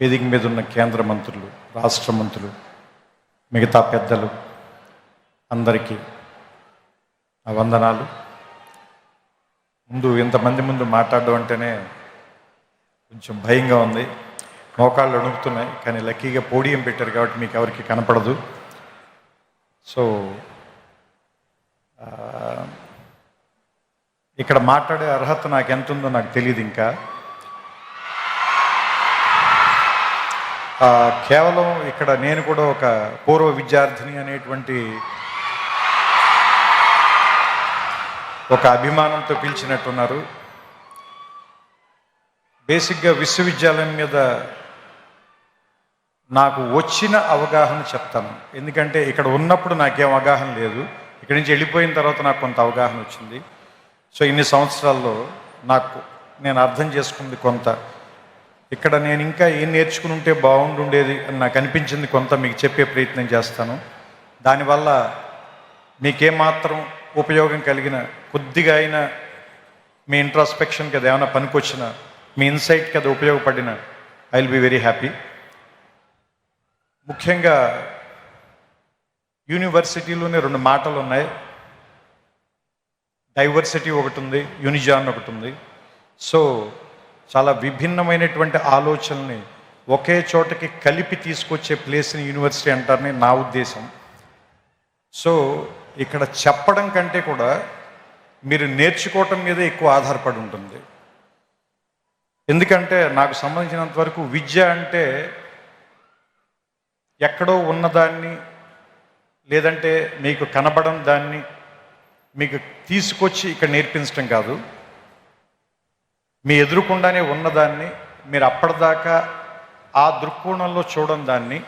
వేదిక మీద ఉన్న కేంద్ర మంత్రులు, రాష్ట్ర మంత్రులు, మిగతా పెద్దలు అందరికీ నా వందనాలు. ముందు ఇంతమంది ముందు మాట్లాడడం అంటేనే కొంచెం భయంగా ఉంది, మోకాళ్ళు అణుకుతున్నాయి. కానీ లక్కీగా పోడియం పెట్టారు కాబట్టి మీకు ఎవరికి కనపడదు. సో ఇక్కడ మాట్లాడే అర్హత నాకు ఎంత ఉందో నాకు తెలియదు. ఇంకా కేవలం ఇక్కడ నేను కూడా ఒక పూర్వ విద్యార్థిని అనేటువంటి ఒక అభిమానంతో పిలిచినట్టున్నారు. బేసిక్గా విశ్వవిద్యాలయం మీద నాకు వచ్చిన అవగాహన చెప్తాను. ఎందుకంటే ఇక్కడ ఉన్నప్పుడు నాకేం అవగాహన లేదు, ఇక్కడి నుంచి వెళ్ళిపోయిన తర్వాత నాకు కొంత అవగాహన వచ్చింది. సో ఇన్ని సంవత్సరాల్లో నేను అర్థం చేసుకుంది కొంత. ఇక్కడ నేను ఇంకా ఏం నేర్చుకుని ఉంటే బాగుండుండేది అని నాకు అనిపించింది కొంత మీకు చెప్పే ప్రయత్నం చేస్తాను. దానివల్ల మీకేమాత్రం ఉపయోగం కలిగిన, కొద్దిగా అయినా మీ ఇంట్రాస్పెక్షన్కి అది ఏమైనా పనికొచ్చిన, మీ ఇన్సైట్కి అది ఉపయోగపడిన, I will be very happy. ముఖ్యంగా యూనివర్సిటీలోనే 2 మాటలు ఉన్నాయి. డైవర్సిటీ ఒకటి ఉంది, యూనిజాన్ ఒకటి ఉంది. సో చాలా విభిన్నమైనటువంటి ఆలోచనల్ని ఒకే చోటకి కలిపి తీసుకొచ్చే ప్లేస్ని యూనివర్సిటీ అంటారని నా ఉద్దేశం. సో ఇక్కడ చెప్పడం కంటే కూడా మీరు నేర్చుకోవటం మీద ఎక్కువ ఆధారపడి ఉంటుంది. ఎందుకంటే నాకు సంబంధించినంత వరకు విద్య అంటే ఎక్కడో ఉన్నదాన్ని, లేదంటే మీకు కనబడం దాన్ని మీకు తీసుకొచ్చి ఇక్కడ నేర్పించడం కాదు. మీ ఎదురుకుండానే ఉన్నదాన్ని మీరు అప్పటిదాకా ఆ దృక్కోణంలో చూడడం, దాన్ని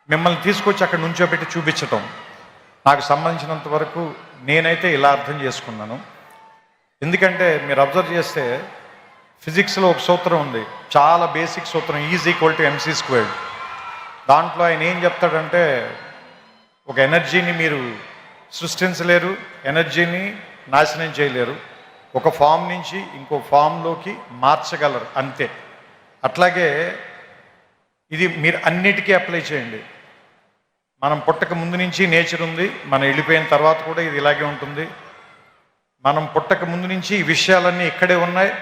మిమ్మల్ని తీసుకొచ్చి అక్కడ నుంచోబెట్టి చూపించటం. నాకు సంబంధించినంత వరకు నేనైతే ఇలా అర్థం చేసుకున్నాను. ఎందుకంటే మీరు అబ్జర్వ్ చేస్తే ఫిజిక్స్లో ఒక సూత్రం ఉంది, చాలా బేసిక్ సూత్రం, E=mc². దాంట్లో ఆయన ఏం చెప్తాడంటే, ఒక ఎనర్జీని మీరు సృష్టించలేరు, ఎనర్జీని నాశనం చేయలేరు, ఒక ఫామ్ నుంచి ఇంకో ఫామ్లోకి మార్చగలరు, అంతే. అట్లాగే ఇది మీరు అన్నిటికీ అప్లై చేయండి. మనం పుట్టక ముందు నుంచి నేచర్ ఉంది, మనం వెళ్ళిపోయిన తర్వాత కూడా ఇది ఇలాగే ఉంటుంది. మనం పుట్టక ముందు నుంచి ఈ విషయాలన్నీ ఇక్కడే ఉన్నాయి,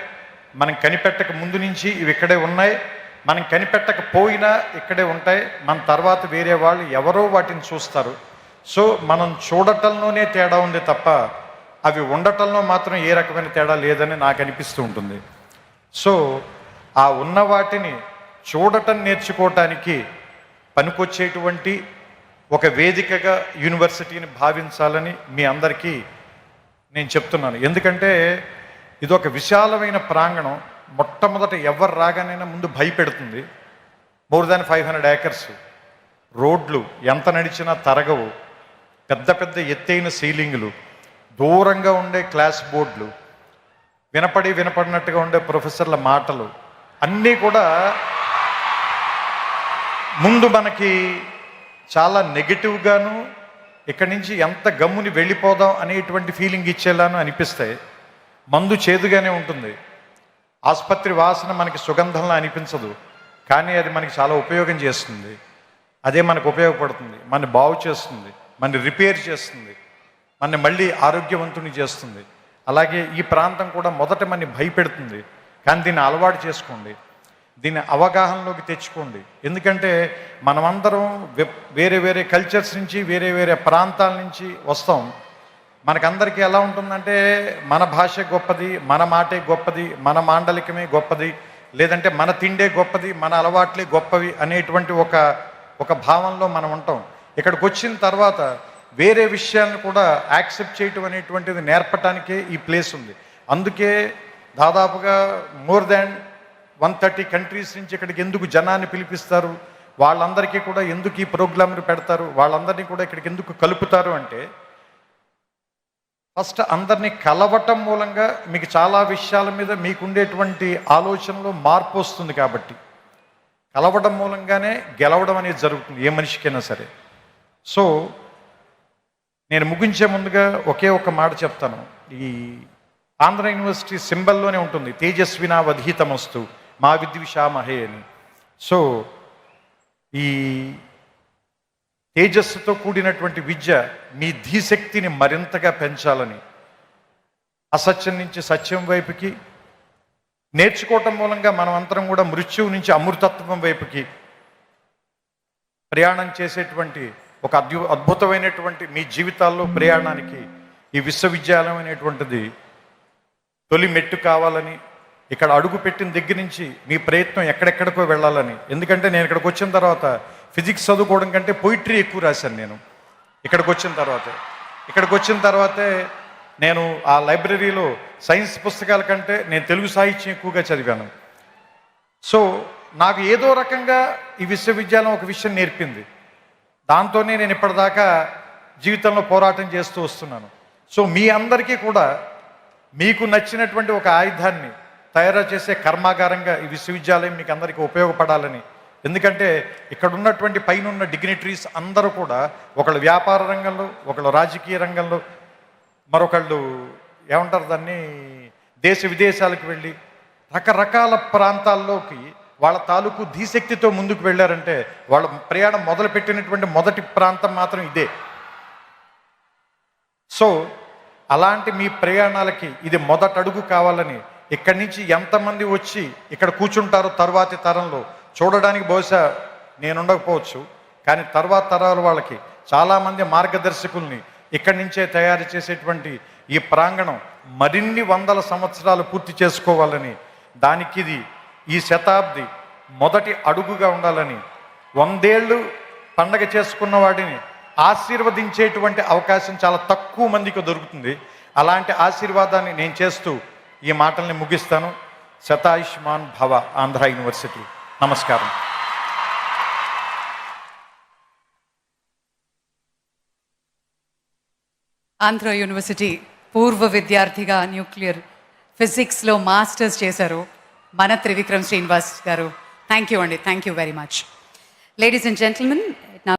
మనం కనిపెట్టక ముందు నుంచి ఇవి ఇక్కడే ఉన్నాయి, మనం కనిపెట్టకపోయినా ఇక్కడే ఉంటాయి. మన తర్వాత వేరే వాళ్ళు ఎవరో వాటిని చూస్తారు. సో మనం చూడటంలోనే తేడా ఉంది తప్ప అవి ఉండటంలో మాత్రం ఏ రకమైన తేడా లేదని నాకు అనిపిస్తూ ఉంటుంది. సో ఆ ఉన్న వాటిని చూడటం నేర్చుకోవటానికి పనికొచ్చేటువంటి ఒక వేదికగా యూనివర్సిటీని భావించాలని మీ అందరికీ నేను చెప్తున్నాను. ఎందుకంటే ఇది ఒక విశాలమైన ప్రాంగణం. మొట్టమొదట ఎవరు రాగానైనా ముందు భయపెడుతుంది. మోర్ దాన్ 500 acres, రోడ్లు ఎంత నడిచినా తరగవు, పెద్ద పెద్ద ఎత్తైన సీలింగులు, దూరంగా ఉండే క్లాస్ బోర్డులు, వినపడినట్టుగా ఉండే ప్రొఫెసర్ల మాటలు, అన్నీ కూడా ముందు మనకి చాలా నెగిటివ్గాను, ఇక్కడి నుంచి ఎంత గమ్ముని వెళ్ళిపోదాం అనేటువంటి ఫీలింగ్ ఇచ్చేలాను అనిపిస్తాయి. మందు చేదుగానే ఉంటుంది, ఆసుపత్రి వాసన మనకి సుగంధంలా అనిపించదు, కానీ అది మనకి చాలా ఉపయోగం చేస్తుంది. అదే మనకు ఉపయోగపడుతుంది, మన బాగు చేస్తుంది, మన రిపేర్ చేస్తుంది, మన మళ్ళీ ఆరోగ్యవంతుని చేస్తుంది. అలాగే ఈ ప్రాంతం కూడా మొదట మన భయపెడుతుంది, కానీ దీన్ని అలవాటు చేసుకోండి, దీన్ని అవగాహనలోకి తెచ్చుకోండి. ఎందుకంటే మనమందరం వేరే వేరే కల్చర్స్ నుంచి, వేరే వేరే ప్రాంతాల నుంచి వస్తాం. మనకందరికీ ఎలా ఉంటుందంటే మన భాష గొప్పది, మన మాటే గొప్పది, మన మాండలికమే గొప్పది, లేదంటే మన తిండే గొప్పది, మన అలవాట్లే గొప్పవి అనేటువంటి ఒక భావంలో మనం ఉంటాం. ఇక్కడికి వచ్చిన తర్వాత వేరే విషయాలను కూడా యాక్సెప్ట్ చేయటం అనేటువంటిది నేర్పటానికే ఈ ప్లేస్ ఉంది. అందుకే దాదాపుగా మోర్ దాన్ 130 కంట్రీస్ నుంచి ఇక్కడికి ఎందుకు జనాన్ని పిలిపిస్తారు, వాళ్ళందరికీ కూడా ఎందుకు ఈ ప్రోగ్రాంలు పెడతారు, వాళ్ళందరినీ కూడా ఇక్కడికి ఎందుకు కలుపుతారు అంటే, ఫస్ట్ అందరినీ కలవటం మూలంగా మీకు చాలా విషయాల మీద మీకుండేటువంటి ఆలోచనలో మార్పు వస్తుంది. కాబట్టి కలవడం మూలంగానే గెలవడం అనేది జరుగుతుంది ఏ మనిషికైనా సరే. సో నేను ముగించే ముందుగా ఒకే ఒక మాట చెప్తాను. ఈ ఆంధ్ర యూనివర్సిటీ సింబల్లోనే ఉంటుంది, తేజస్వినా వధీతమస్తు, మా విద్విషామహే అని. సో ఈ తేజస్సుతో కూడినటువంటి విద్య మీ ధీశక్తిని మరింతగా పెంచాలని, అసత్యం నుంచి సత్యం వైపుకి నేర్చుకోవటం మూలంగా మనం అందరం కూడా మృత్యువు నుంచి అమృతత్వం వైపుకి ప్రయాణం చేసేటువంటి ఒక అద్భుతమైనటువంటి మీ జీవితాల్లో ప్రయాణానికి ఈ విశ్వవిద్యాలయం అనేటువంటిది తొలి మెట్టు కావాలని, ఇక్కడ అడుగు పెట్టిన దగ్గర నుంచి మీ ప్రయత్నం ఎక్కడెక్కడికో వెళ్ళాలని. ఎందుకంటే నేను ఇక్కడికి వచ్చిన తర్వాత ఫిజిక్స్ చదువుకోవడం కంటే పొయిట్రీ ఎక్కువ రాశాను నేను. ఇక్కడికి వచ్చిన తర్వాతే నేను ఆ లైబ్రరీలో సైన్స్ పుస్తకాల కంటే నేను తెలుగు సాహిత్యం ఎక్కువగా చదివాను. సో నాకు ఏదో రకంగా ఈ విశ్వవిద్యాలయం ఒక విషయం నేర్పింది. దాంతోనే నేను ఇప్పటిదాకా జీవితంలో పోరాటం చేస్తూ వస్తున్నాను. సో మీ అందరికీ కూడా మీకు నచ్చినటువంటి ఒక ఆయుధాన్ని తయారు చేసే కర్మాగారంగా ఈ విశ్వవిద్యాలయం మీకు అందరికీ ఉపయోగపడాలని. ఎందుకంటే ఇక్కడ ఉన్నటువంటి పైన ఉన్న డిగ్నిటరీస్ అందరూ కూడా ఒకళ్ళు వ్యాపార రంగంలో, ఒకళ్ళు రాజకీయ రంగంలో, మరొకళ్ళు ఏమంటారు దాన్ని దేశ విదేశాలకు వెళ్ళి రకరకాల ప్రాంతాల్లోకి వాళ్ళ తాలూకు ధీశక్తితో ముందుకు వెళ్ళారంటే వాళ్ళ ప్రయాణం మొదలుపెట్టినటువంటి మొదటి ప్రాంతం మాత్రం ఇదే. సో అలాంటి మీ ప్రయాణాలకి ఇది మొదటి అడుగు కావాలని, ఇక్కడి నుంచి ఎంతమంది వచ్చి ఇక్కడ కూర్చుంటారో తర్వాతి తరంలో చూడడానికి బహుశా నేను ఉండకపోవచ్చు, కానీ తర్వాత తరాల వాళ్ళకి చాలామంది మార్గదర్శకుల్ని ఇక్కడి నుంచే తయారు చేసేటువంటి ఈ ప్రాంగణం మరిన్ని వందల సంవత్సరాలు పూర్తి చేసుకోవాలని, దానికి ఇది ఈ శతాబ్ది మొదటి అడుగుగా ఉండాలని, 100 ఏళ్ళు పండగ చేసుకున్న వాడిని ఆశీర్వదించేటువంటి అవకాశం చాలా తక్కువ మందికి దొరుకుతుంది. అలాంటి ఆశీర్వాదాన్ని నేను చేస్తూ ఈ మాటల్ని ముగిస్తాను. శతాయుష్మాన్ భవ ఆంధ్ర యూనివర్సిటీ. నమస్కారం. ఆంధ్ర యూనివర్సిటీ పూర్వ విద్యార్థిగా న్యూక్లియర్ ఫిజిక్స్లో మాస్టర్స్ చేశారు మన త్రివిక్రమ్ శ్రీనివాస్ గారు. థ్యాంక్ యూ అండి, thank you very much. Ladies and gentlemen,